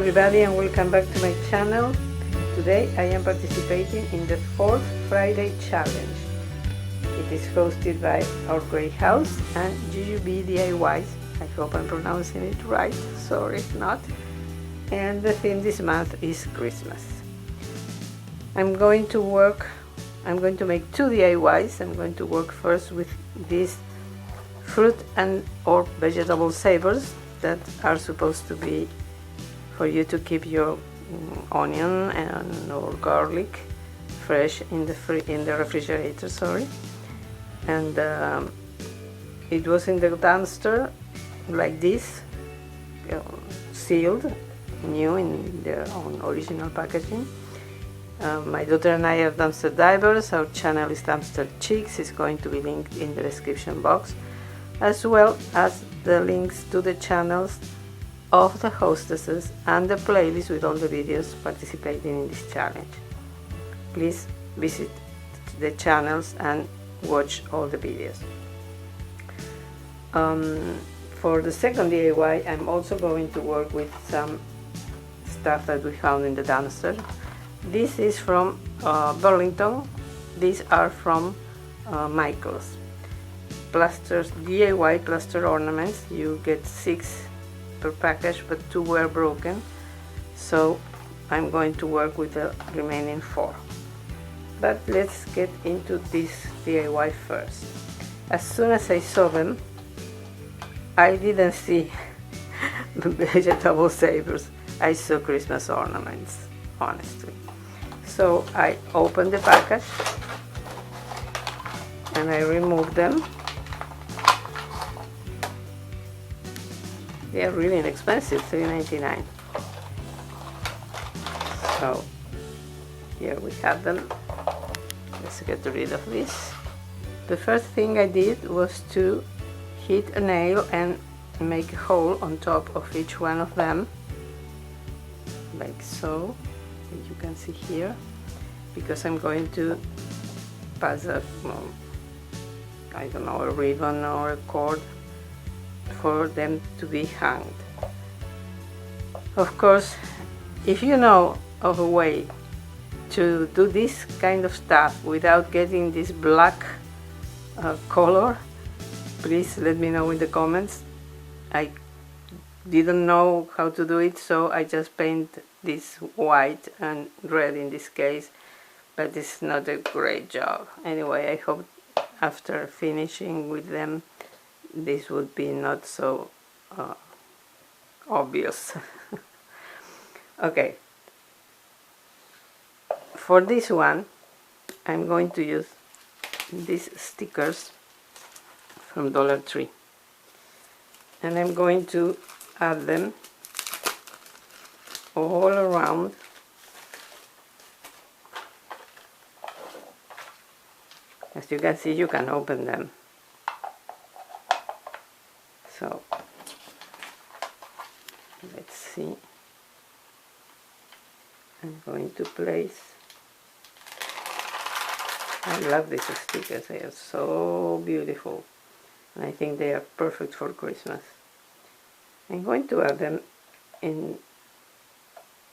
everybody and welcome back to my channel. Today I am participating in the 4th Friday challenge. It is hosted by Our Grey House and Jujubee DIYs. I hope I'm pronouncing it right, sorry if not. And the theme this month is Christmas. I'm going to make 2 DIYs. I'm going to work first with these fruit and or vegetable savers that are supposed to be for you to keep your onion and or garlic fresh in the refrigerator. Sorry, and it was in the dumpster like this, sealed, new in their own original packaging. My daughter and I are dumpster divers. Our channel is Dumpster Chicks. It's going to be linked in the description box, as well as the links to the channels of the hostesses and the playlist with all the videos participating in this challenge. Please visit the channels and watch all the videos. For the second DIY, I'm also going to work with some stuff that we found in the dumpster. This is from Burlington. These are from Michael's. Plasters, DIY plaster ornaments. You get 6 per package, but 2 were broken, so I'm going to work with the remaining 4. But let's get into this DIY first. As soon as I saw them, I didn't see vegetable savers. I saw Christmas ornaments, honestly. So I opened the package and I removed them. They are really inexpensive, $3.99. So here we have them. Let's get rid of this. The first thing I did was to hit a nail and make a hole on top of each one of them, like so, as you can see here, because I'm going to pass a, I don't know, a ribbon or a cord for them to be hanged. Of course, if you know of a way to do this kind of stuff without getting this black color, please let me know in the comments. I didn't know how to do it, so I just paint this white and red in this case, but it's not a great job. Anyway, I hope after finishing with them this would be not so obvious. Okay, for this one I'm going to use these stickers from Dollar Tree, and I'm going to add them all around . As you can see, you can open them. So let's see. I'm going to place. I love these stickers. They are so beautiful, and I think they are perfect for Christmas. I'm going to add them in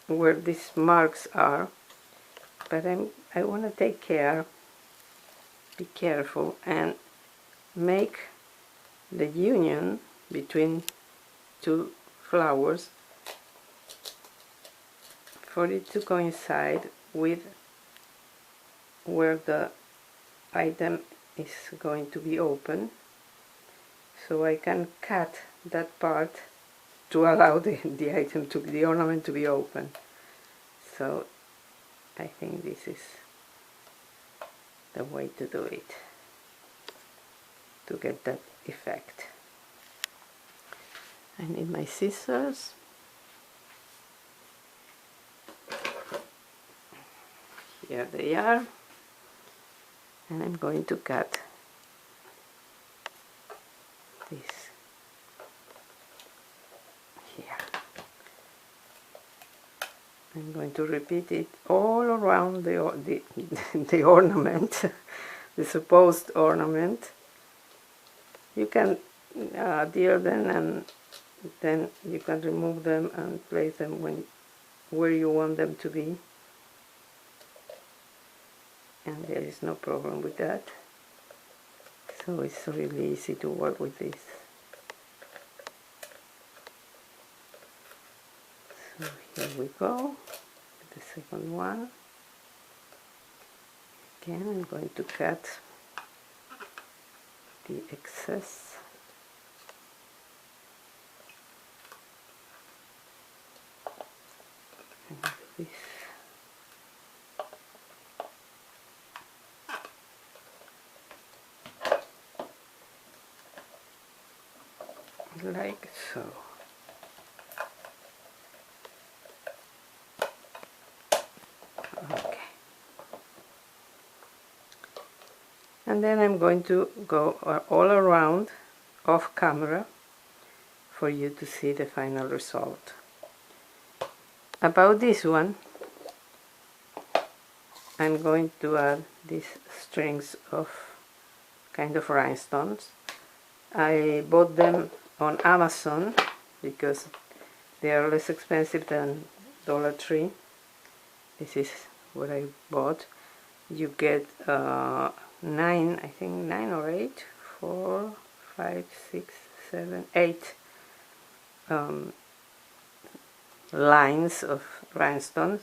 where these marks are, but I want to take care, be careful, and make the union between 2 flowers for it to coincide with where the item is going to be open, so I can cut that part to allow the ornament to be open. So I think this is the way to do it, to get that effect. I need my scissors. Here they are, and I'm going to cut this here. I'm going to repeat it all around the ornament, the supposed ornament. You can adhere them, and then you can remove them and place them when where you want them to be, and there is no problem with that. So it's really easy to work with this. So here we go, the second one. Again, I'm going to cut the excess. And this. Like so. Okay. And then I'm going to go all around off camera for you to see the final result. About this one, I'm going to add these strings of kind of rhinestones. I bought them on Amazon because they are less expensive than Dollar Tree. This is what I bought. You get 9, I think 9 or 8, 4, 5, 6, 7, 8 lines of rhinestones,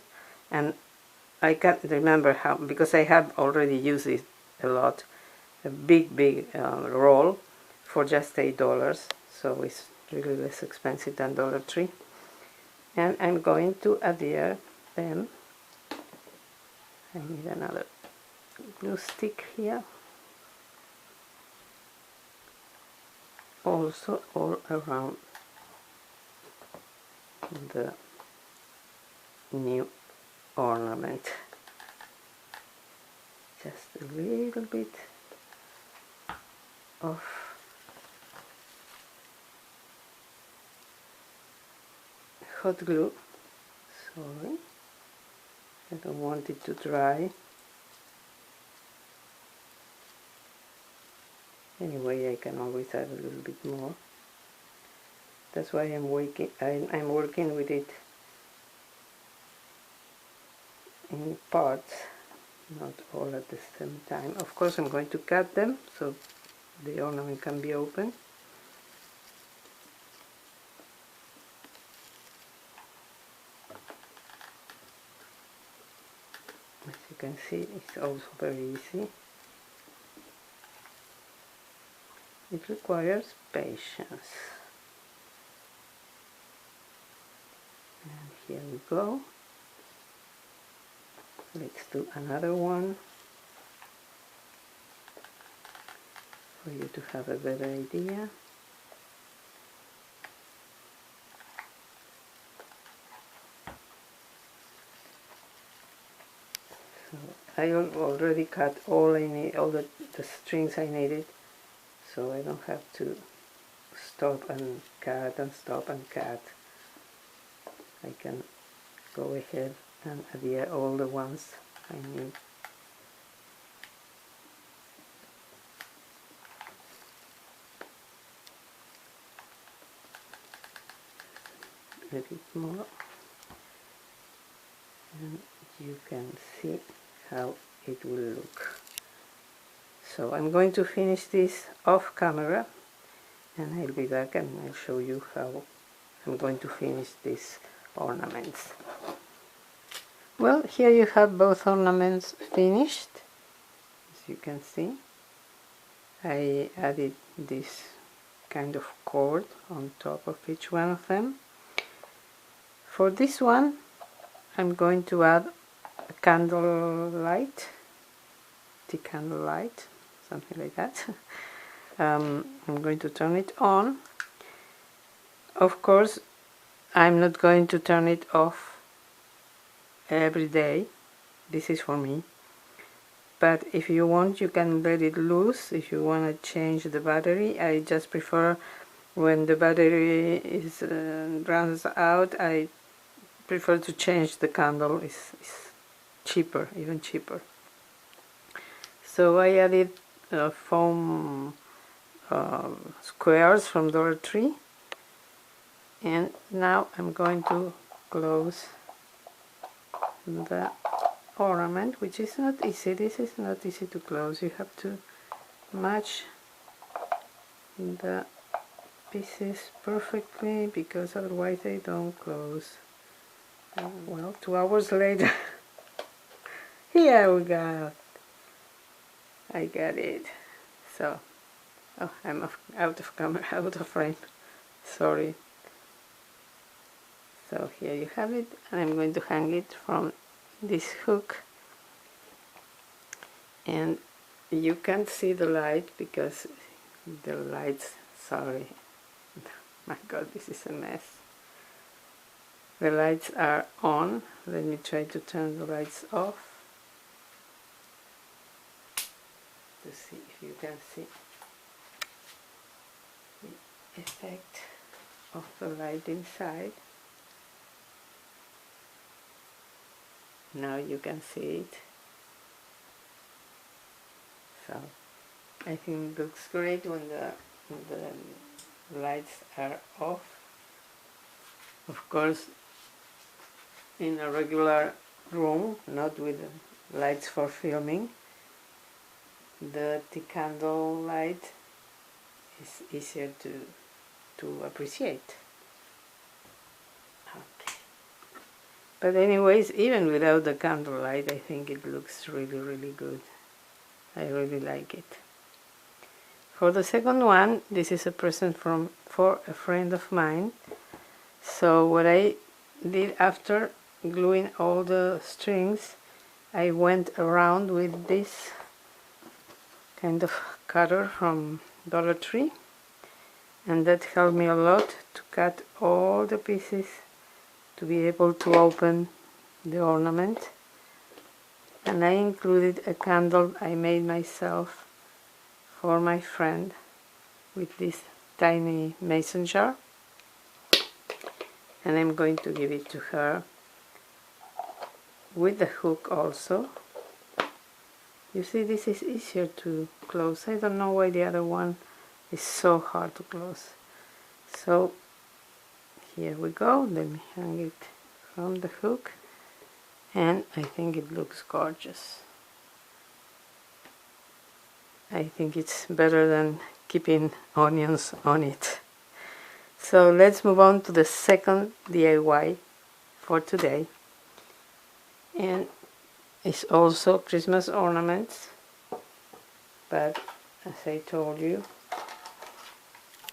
and I can't remember how, because I have already used it a lot. A big roll for just $8, so it's really less expensive than Dollar Tree. And I'm going to adhere them. I need another glue stick here. Also all around the new ornament. Just a little bit of hot glue. Sorry, I don't want it to dry. Anyway, I can always add a little bit more. That's why I'm working with it in parts, not all at the same time. Of course, I'm going to cut them so the ornament can be open. As you can see, it's also very easy. It requires patience. And here we go. Let's do another one for you to have a better idea. So I already cut all the strings I needed, so I don't have to stop and cut and stop and cut. I can go ahead and adhere all the ones I need. A bit more, and you can see how it will look. So I'm going to finish this off camera, and I'll be back and I'll show you how I'm going to finish these ornaments. Well, here you have both ornaments finished. As you can see, I added this kind of cord on top of each one of them. For this one, I'm going to add a candle light, the candle light, something like that. I'm going to turn it on. Of course, I'm not going to turn it off every day. This is for me. But if you want, you can let it loose. If you want to change the battery, I just prefer when the battery runs out, I prefer to change the candle. It's cheaper, even cheaper. So I added foam squares from Dollar Tree, and now I'm going to close the ornament, which is not easy. This is not easy to close. You have to match the pieces perfectly, because otherwise they don't close. Well, 2 hours later, here we go. I got it. So, oh, I'm out of camera, out of frame. Sorry. So here you have it, and I'm going to hang it from this hook. And you can't see the light because the lights, sorry, my god, this is a mess. The lights are on. Let me try to turn the lights off to see if you can see the effect of the light inside. Now you can see it. So I think it looks great when the lights are off. Of course, in a regular room, not with lights for filming, the candle light is easier to appreciate. Okay. But anyways, even without the candle light, I think it looks really, really good. I really like it. For the second one, this is a present for a friend of mine. So what I did after gluing all the strings, I went around with this kind of cutter from Dollar Tree, and that helped me a lot to cut all the pieces to be able to open the ornament. And I included a candle I made myself for my friend with this tiny mason jar, and I'm going to give it to her with the hook also. You see, this is easier to close. I don't know why the other one is so hard to close. So here we go. Let me hang it from the hook, and I think it looks gorgeous. I think it's better than keeping onions on it. So let's move on to the second DIY for today, and it's also Christmas ornaments, but as I told you,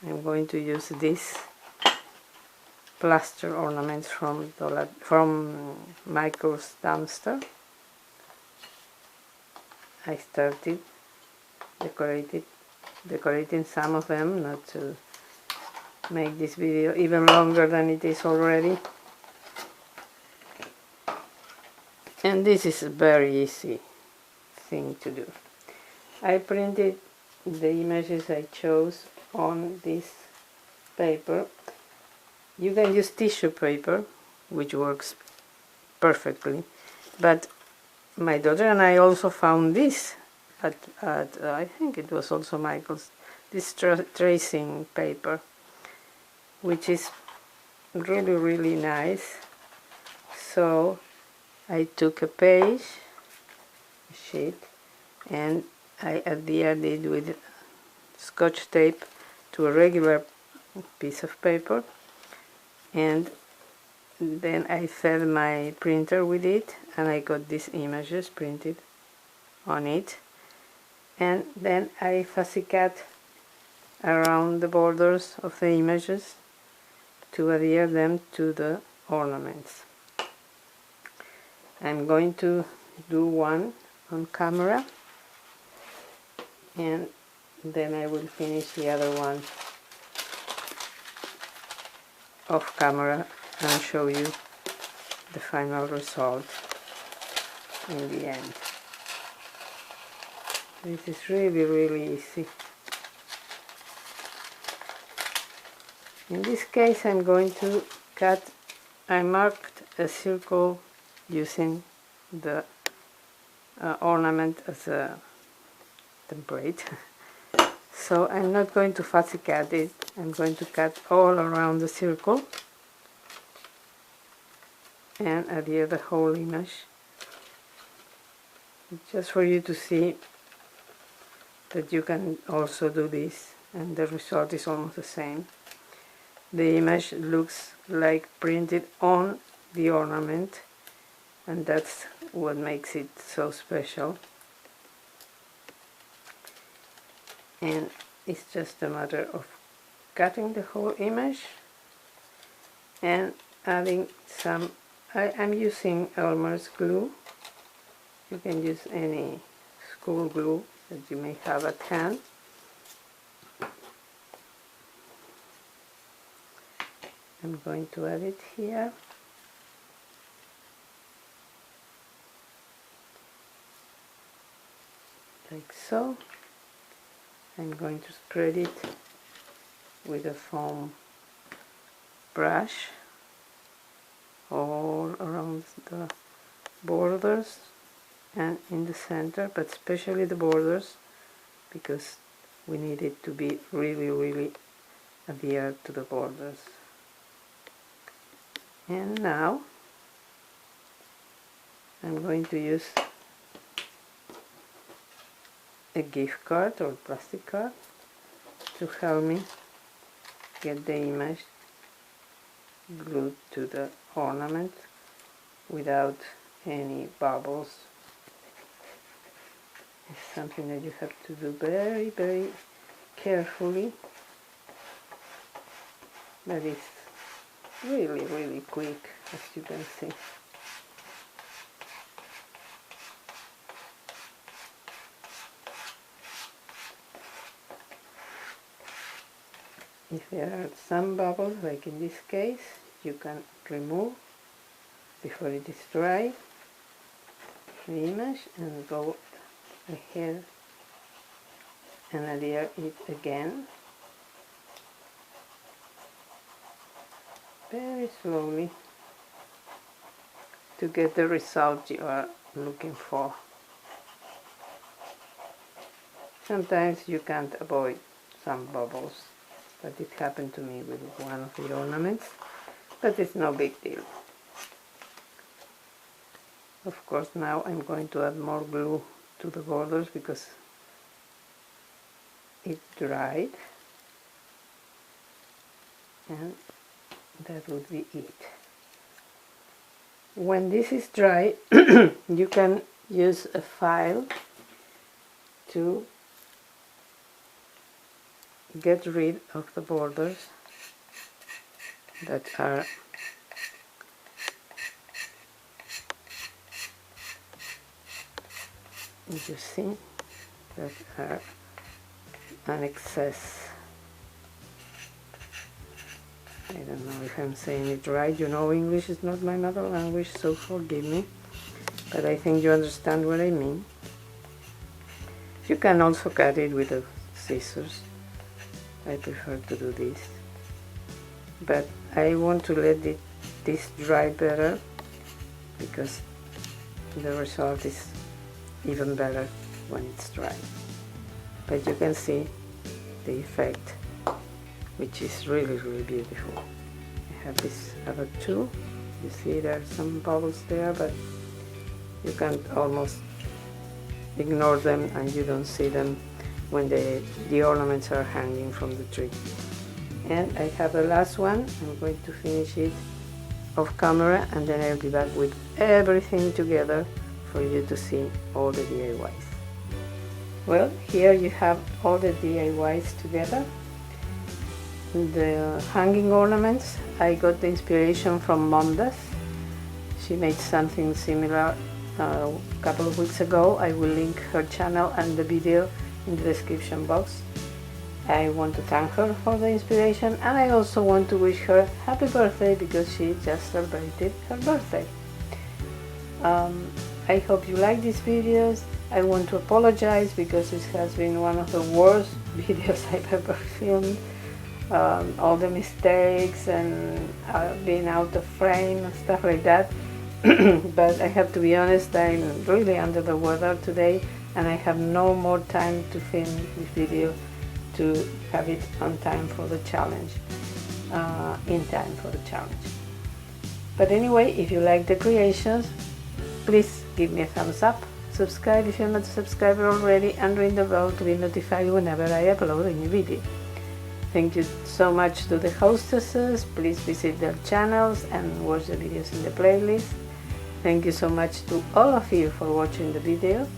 I'm going to use this plaster ornaments from Michael's dumpster. I started decorating some of them, not to make this video even longer than it is already. And this is a very easy thing to do. I printed the images I chose on this paper. You can use tissue paper, which works perfectly, but my daughter and I also found this at I think it was also Michael's, this tracing paper, which is really, really nice. So I took a sheet, and I adhered it with Scotch tape to a regular piece of paper, and then I fed my printer with it, and I got these images printed on it, and then I fussy cut around the borders of the images to adhere them to the ornaments. I'm going to do one on camera, and then I will finish the other one off camera and show you the final result in the end. This is really, really easy. In this case I'm going to cut, I marked a circle using the ornament as a template. So I'm not going to fussy cut it, I'm going to cut all around the circle. and adhere the whole image, just for you to see that you can also do this and the result is almost the same. The image looks like printed on the ornament, and that's what makes it so special. And it's just a matter of cutting the whole image and adding some, I'm using Elmer's glue. You can use any school glue that you may have at hand. I'm going to add it here. Like so. I'm going to spread it with a foam brush all around the borders and in the center, but especially the borders, because we need it to be really adhered to the borders. And now I'm going to use a gift card or plastic card to help me get the image glued to the ornament without any bubbles. It's something that you have to do very carefully, but it's really quick, as you can see. If there are some bubbles, like in this case, you can remove before it is dry the image and go ahead and adhere it again very slowly to get the result you are looking for. Sometimes you can't avoid some bubbles, but it happened to me with one of the ornaments, but it's no big deal. Of course, now I'm going to add more glue to the borders because it dried, and that would be it. When this is dry, you can use a file to get rid of the borders that are you see that are an excess. I don't know if I'm saying it right. You know, English is not my mother language, so forgive me, but I think you understand what I mean. You can also cut it with the scissors. I prefer to do this, but I want to let this dry better because the result is even better when it's dry. But you can see the effect, which is really beautiful. I have this other two. You see there are some bubbles there, but you can almost ignore them and you don't see them when the ornaments are hanging from the tree. And I have the last one. I'm going to finish it off camera, and then I'll be back with everything together for you to see all the DIYs. Well, here you have all the DIYs together. The hanging ornaments, I got the inspiration from MomDas. She made something similar a couple of weeks ago. I will link her channel and the video in the description box. I want to thank her for the inspiration, and I also want to wish her happy birthday because she just celebrated her birthday. I hope you like these videos. I want to apologize because this has been one of the worst videos I've ever filmed. All the mistakes and being out of frame and stuff like that. But I have to be honest, I'm really under the weather today and I have no more time to film this video to have it on time for the challenge, in time for the challenge. But anyway, if you like the creations, please give me a thumbs up, subscribe if you're not a subscriber already, and ring the bell to be notified whenever I upload a new video. Thank you so much to the hostesses. Please visit their channels and watch the videos in the playlist. Thank you so much to all of you for watching the video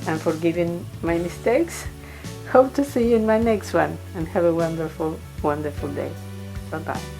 and forgiving my mistakes. Hope to see you in my next one, and have a wonderful, wonderful day. Bye bye.